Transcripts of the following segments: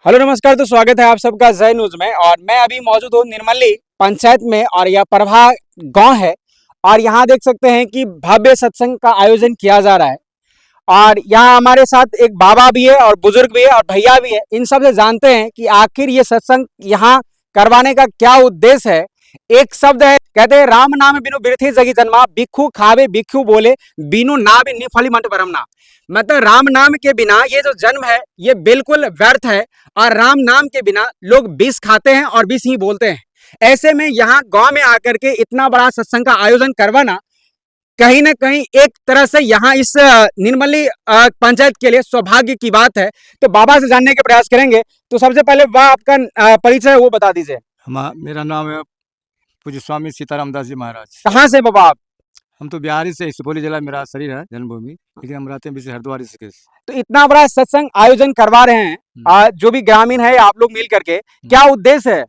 Hello नमस्कार। तो स्वागत है आप सबका जय न्यूज में। और मैं अभी मौजूद हूँ निर्मली पंचायत में और यह प्रभा गांव है। और यहाँ देख सकते हैं कि भव्य सत्संग का आयोजन किया जा रहा है। और यहाँ हमारे साथ एक बाबा भी है और बुजुर्ग भी है और भैया भी है। इन सब से जानते हैं कि आखिर ये सत्संग यहाँ करवाने का क्या उद्देश्य है। एक शब्द है, कहते हैं राम नाम बिनु बिरथि जगी जन्मा, भिक्षु खावे भिक्षु बोले, बिनु नाम निफली मंट परमना। मतलब राम नाम के बिना ये जो जन्म है ये बिल्कुल व्यर्थ है। और राम नाम के बिना लोग विष खाते हैं और विष ही बोलते हैं। ऐसे में यहाँ गांव में आकर के इतना बड़ा सत्संग का आयोजन करवाना कहीं ना कहीं एक तरह से यहाँ इस निर्मली पंचायत के लिए सौभाग्य की बात है। तो बाबा से जानने के प्रयास करेंगे। तो सबसे पहले वह आपका परिचय है वो बता दीजिए। मेरा नाम है पूज्य स्वामी सीताराम दास जी महाराज। कहाँ से बाबा आप? हम तो बिहारी से, सुपौली जिला मेरा शरीर है, जन्मभूमि, लेकिन हम रहते हैं विशेष हरिद्वार ऋषिकेश। तो इतना बड़ा सत्संग आयोजन करवा रहे हैं जो भी ग्रामीण है आप लोग मिल करके, क्या उद्देश्य है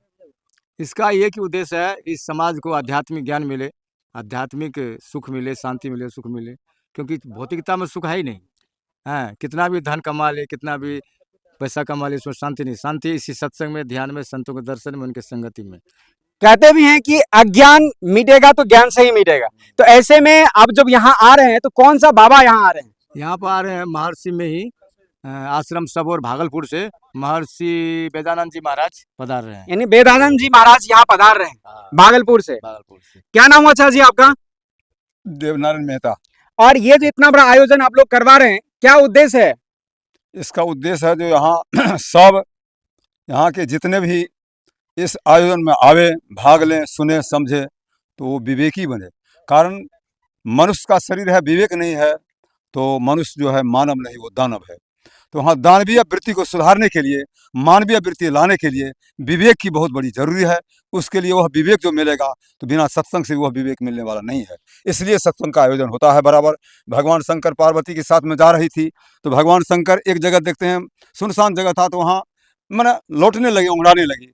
इसका? ये कि उद्देश्य है इस समाज को आध्यात्मिक ज्ञान मिले, आध्यात्मिक सुख मिले, शांति मिले, सुख मिले। क्योंकि भौतिकता में सुख है ही नहीं है। कितना भी धन कमा ले, कितना भी पैसा कमा ले, उसमें शांति नहीं। शांति इसी सत्संग में, ध्यान में, संतों के दर्शन में, उनके संगति में। कहते भी हैं कि अज्ञान मिटेगा तो ज्ञान से ही मिटेगा। तो ऐसे में आप जब यहाँ आ रहे हैं तो कौन सा बाबा यहाँ आ रहे हैं? यहाँ पर आ रहे हैं महर्षि में ही आश्रम सबोर भागलपुर से महर्षि वेदानंद जी महाराज पधार रहे हैं। यानी वेदानंद जी महाराज यहाँ पधार रहे हैं भागलपुर से। क्या नाम हुआ अच्छा जी आपका? देवनारायण मेहता। और ये जो इतना बड़ा आयोजन आप लोग करवा रहे हैं, क्या उद्देश्य है? इसका उद्देश्य है जो यहाँ सब यहाँ के जितने भी इस आयोजन में आवे, भाग लें, सुने, समझे, तो वो विवेकी बने। कारण मनुष्य का शरीर है, विवेक नहीं है तो मनुष्य जो है मानव नहीं, वो दानव है। तो वहाँ दानवीय वृत्ति को सुधारने के लिए, मानवीय वृत्ति लाने के लिए विवेक की बहुत बड़ी जरूरी है। उसके लिए वह विवेक जो मिलेगा तो बिना सत्संग से वह विवेक मिलने वाला नहीं है। इसलिए सत्संग का आयोजन होता है बराबर। भगवान शंकर पार्वती के साथ में जा रही थी तो भगवान शंकर एक जगह देखते हैं, सुनसान जगह था, तो वहाँ मैंने लौटने लगे, उंगड़ाने लगी।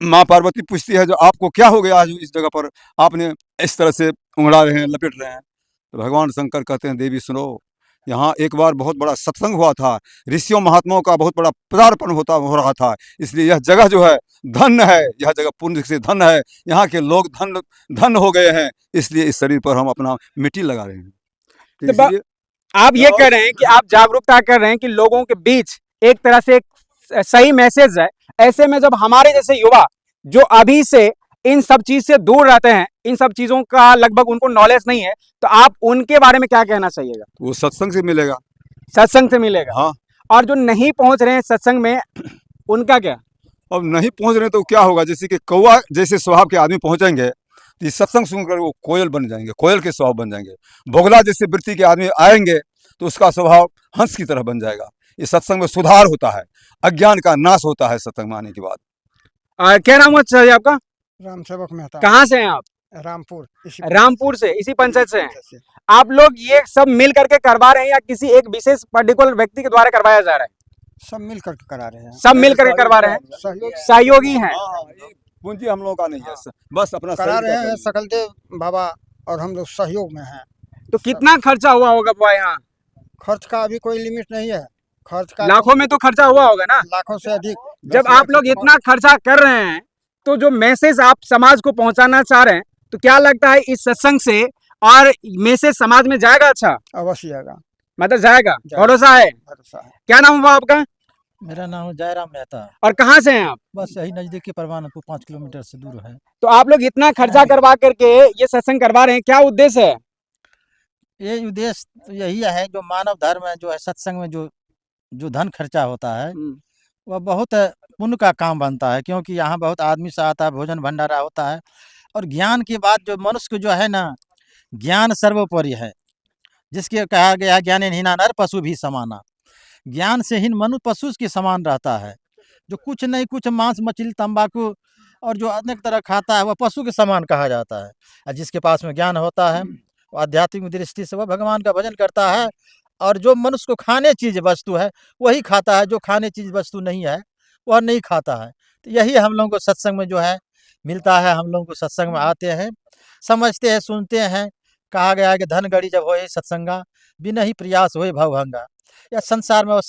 माँ पार्वती पूछती है जो आपको क्या हो गया आज इस जगह पर, आपने इस तरह से उंगड़ा रहे हैं, लपेट रहे हैं। तो भगवान शंकर कहते हैं, देवी सुनो, यहाँ एक बार बहुत बड़ा सत्संग हुआ था, ऋषियों महात्माओं का बहुत बड़ा पदार्पण हो रहा था। इसलिए यह जगह जो है धन्य है, यह जगह पुण्य से धन्य है। यहाँ के लोग धन्य हो गए हैं, इसलिए इस शरीर पर हम अपना मिट्टी लगा रहे हैं। तो आप ये कह रहे हैं कि आप जागरूकता कर रहे हैं कि लोगों के बीच एक तरह से एक सही मैसेज है। ऐसे में जब हमारे जैसे युवा जो अभी से इन सब चीज से दूर रहते हैं, इन सब चीजों का लगभग उनको नॉलेज नहीं है, तो आप उनके बारे में क्या कहना चाहिएगा? वो सत्संग से मिलेगा, सत्संग से मिलेगा। हाँ। और जो नहीं पहुंच रहे हैं सत्संग में, उनका क्या? अब नहीं पहुंच रहे तो क्या होगा? जैसे कि कौवा जैसे स्वभाव के आदमी पहुंचेंगे तो सत्संग सुनकर वो कोयल बन जाएंगे, कोयल के स्वभाव बन जाएंगे। बोगला जैसे वृत्ति के आदमी आएंगे तो उसका स्वभाव हंस की तरह बन जाएगा। इस सत्संग में सुधार होता है, अज्ञान का नाश होता है सत्संग में आने के बाद। क्या नाम है आपका? राम सेवक मेहता। कहाँ से हैं आप? रामपुर। रामपुर से, इसी पंचायत से हैं आप लोग? ये सब मिल करके करवा रहे हैं या किसी एक विशेष पर्टिकुलर व्यक्ति के द्वारा करवाया जा रहा है? सब मिल करके करा रहे हैं। सब मिल करके करवा रहे हैं, सहयोगी हैं। पूंजी हम लोगों का नहीं है, बस अपना करा रहे हैं। सकलदेव बाबा और हम लोग सहयोग में हैं। तो कितना खर्चा हुआ होगा बाबा यहाँ? खर्च का अभी कोई लिमिट नहीं है। खर्च का लाखों में तो खर्चा हुआ होगा ना? लाखों से अधिक। जब आप लोग इतना खर्चा कर रहे हैं तो जो मैसेज आप समाज को पहुंचाना चाह रहे हैं, तो क्या लगता है इस सत्संग से और मैसेज समाज में जाएगा? अच्छा, अवश्य जाएगा, मतलब जाएगा, भरोसा है। क्या नाम हुआ आपका? मेरा नाम है जयराम मेहता। और कहाँ से हैं आप? बस यही नजदीकी परवानपुर 5 किलोमीटर से दूर है। तो आप लोग इतना खर्चा करवा करके ये सत्संग करवा रहे हैं, क्या उद्देश्य है? ये उद्देश्य तो यही है, जो मानव धर्म है, जो है सत्संग में जो धन खर्चा होता है वह बहुत पुण्य का काम बनता है। क्योंकि यहाँ बहुत आदमी से आता है, भोजन भंडारा होता है। और ज्ञान की बात, जो मनुष्य को जो है ना, ज्ञान सर्वोपरि है। जिसके कहा गया ज्ञानेन नर पशु भी समाना। ज्ञान से हीन मनु पशु के समान रहता है। जो कुछ नहीं, कुछ मांस मछली तंबाकू और जो अनेक तरह खाता है वह पशु के समान कहा जाता है। और जिसके पास में ज्ञान होता है वो आध्यात्मिक दृष्टि से वह भगवान का भजन करता है। और जो मनुष्य को खाने चीज वस्तु है वही खाता है, जो खाने चीज वस्तु नहीं है वह नहीं खाता है। तो यही हम लोगों को सत्संग में जो है मिलता है। हम लोग को सत्संग में आते हैं, समझते हैं, सुनते हैं। कहा गया है कि धन गड़ी जब होए सत्संगा, बिना ही प्रयास होए भवभंगा। या संसार में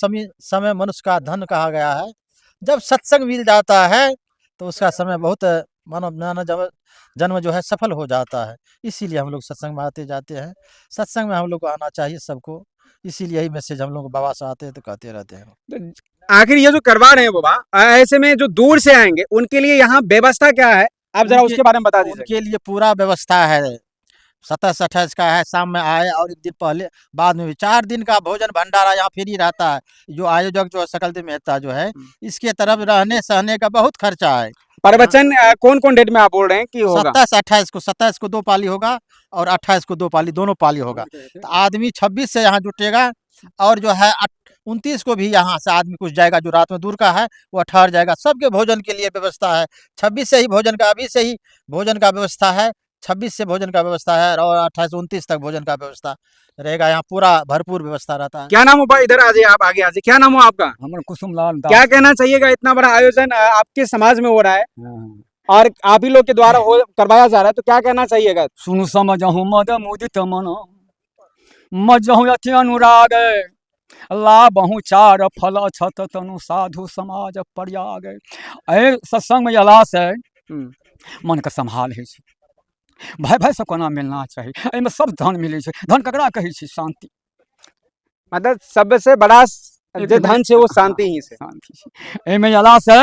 समय मनुष्य का धन कहा गया है। जब सत्संग मिल जाता है तो उसका समय बहुत मानव जन्म जो है सफल हो जाता है। इसीलिए हम लोग सत्संग में आते जाते हैं। सत्संग में हम लोग को आना चाहिए सबको। इसीलिए यही मैसेज हम लोग बाबा से आते हैं तो कहते रहते हैं। तो आखिर ये जो करवा रहे हैं बाबा, ऐसे में जो दूर से आएंगे उनके लिए यहाँ व्यवस्था क्या है, आप जरा उसके बारे में बता दीजिए। उनके लिए पूरा व्यवस्था है। 27-28 का है, शाम में आए और एक दिन पहले बाद में भी 4 दिन का भोजन भंडारा यहाँ फ्री रहता है। जो आयोजक जो है सकलदेव मेहता जो है, इसके तरफ रहने सहने का बहुत खर्चा है। प्रवचन कौन कौन डेट में आप बोल रहे हैं कि होगा? 27 को 2 पाली होगा और 28 को 2 पाली, दोनों पाली होगा। तो आदमी 26 से यहाँ जुटेगा और जो है 29 को भी यहाँ से आदमी कुछ जाएगा, जो रात में दूर का है वो ठहर जाएगा। सबके भोजन के लिए व्यवस्था है। 26 से ही भोजन का, अभी से ही भोजन का व्यवस्था है। 26 से भोजन का व्यवस्था है और 28-29 तक भोजन का व्यवस्था रहेगा। यहाँ पूरा भरपूर व्यवस्था रहता है। क्या नाम हो भाई? इधर आ जाइए, आप आगे आ जाइए। क्या नाम हो आपका? हमर कुसुमलाल दास। क्या कहना चाहिएगा, इतना बड़ा आयोजन आपके समाज में हो रहा है हाँ। और आप ही लोग के द्वारा करवाया जा रहा है, तो क्या कहना चाहिएगा? सुनु समझहु मद मुदित मन, मजहु अति अनुराग, लाभहु चार फल छत तनु साधु समाज पर्याग। ए सत्संग में अला से मन का संभाल है। भाई भाई से कोना मिलना चाहिए। एमे सब धन मिले छै। धन ककरा कहै छै? शांति। मतलब सबसे बड़ा जो धन से वो शांति ही से। एमे अला से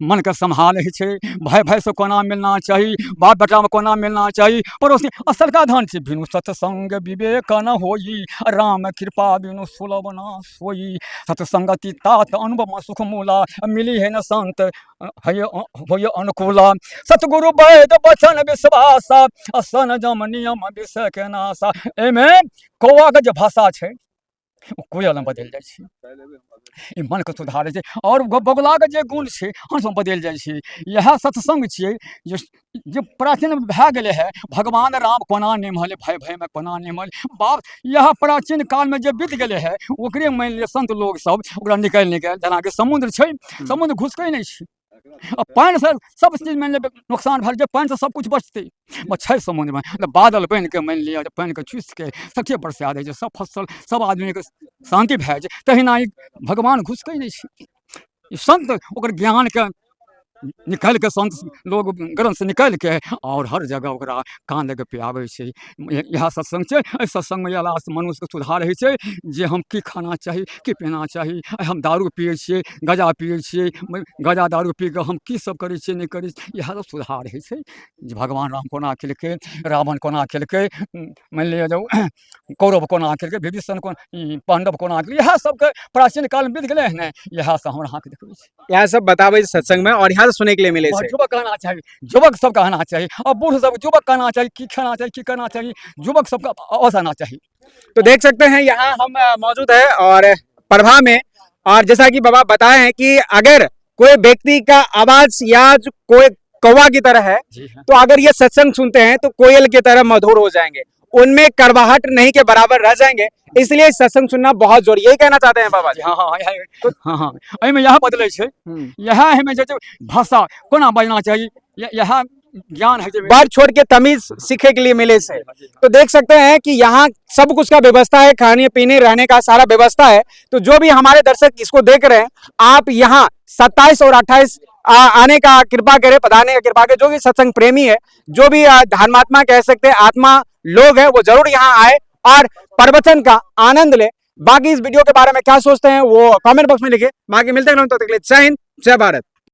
मन का संभाल है छै। भाई भाई से कोना मिलना चाहिए, बाप बेटा में कोना मिलना चाहिए। पड़ोसी असल का धन छै। बिनु सत्संग विवेक न होई, राम कृपा बिनु सुलभ न सोई। सत्संगति तात अनुभव सुख मूला, मिली है न संत होय अनुकूला। सतगुरु वैद वचन विश्वासा, असन जम नियम विषय के नासा। एमे कौआ के जो भाषा छै कोयल में बदल जाए छै। ई मन के सुधारे छै। और बगुला के जे गुण छै हंस में बदल जाए छै। यह सत्संग छियै जो प्राचीन भए गेले है। भगवान राम कोना निमहले, भाई भाई में कोना निमहले। बाप यह प्राचीन काल में जे बीत गेले है, ओकरे मान लिअ संत लोग सब ओकरा निकालि जेना कि समुद्र छै, समुद्र घुसकै नहीं छै। पानि से सब चीज मान लिअ नुकसान भए, पानि से सब कुछ बचतै। छै समुद्र में बादल बनि के मान लिअ पानि के चूसि के सखे बरसा दै छै, सब फसल सब आदमी के शांति भए जाइ। तहिना ई भगवान घुसकै नहीं छै। ई संत ओकर ज्ञान के निकाल के, संत लोग ग्रंथ से निकाल के और हर जगह ओकरा कान लगे पियाबै छै। यह सत्संग छै। एहि सत्संग में अयला से मनुष्य के सुधार होइ छै। जे हम की खाना चाही, की पीना चाही। हम दारू पियै छियै, गजा पियै छियै, गजा दारू पी के हम की सब करै छियै, नहीं करै छियै। इएह सब सुधार होइ छै। जे भगवान राम कोना केलकै, रावण कोना केलकै, मान लिअ जो कौरव कोना केलकै, विभीषण पांडव कोना केलकै। इएह सबके प्राचीन काल में बीत गेलै है ने। इएह सब हमरा अहाँके देखबै छै। यह सब बताबै सत्संग में और यहाँ से सुने के लिए मिले और छै। युवक कहना चाहिए, युवक सब कहना चाहिए। और बूढ़ सब युवक कहना चाहिए की खाना चाहिए, की करना चाहिए। युवक सबका अवश्य आना चाहिए। तो देख सकते हैं यहाँ हम मौजूद है और प्रभा में, और जैसा कि बाबा बताए हैं कि अगर कोई व्यक्ति का आवाज या कोई कौवा की तरह है, तो अगर ये सत्संग सुनते हैं तो कोयल की तरह मधुर हो जाएंगे, उनमें करवाहट नहीं के बराबर रह जाएंगे। इसलिए सत्संग सुनना बहुत जरूरी, यही कहना चाहते हैं बाबा जी। हाँ हाँ तो हाँ एहिमे यह बदलै छै। यह है जो भाषा कोना बजना चाहिए, यह ज्ञान है। बार छोड़ के तमीज सीखे के लिए मिले से। तो देख सकते हैं कि यहाँ सब कुछ का व्यवस्था है, खाने पीने रहने का सारा व्यवस्था है। तो जो भी हमारे दर्शक इसको देख रहे हैं, आप यहाँ 27 और 28 आने का कृपा करें, पधारने का कृपा करें। जो भी सत्संग प्रेमी है, जो भी धर्मात्मा कह सकते हैं, आत्मा लोग हैं, वो जरूर यहाँ आए और प्रवचन का आनंद ले। बाकी इस वीडियो के बारे में क्या सोचते हैं वो कमेंट बॉक्स में लिखे। बाकी मिलते हैं, तब तक के लिए जय हिंद, जय भारत।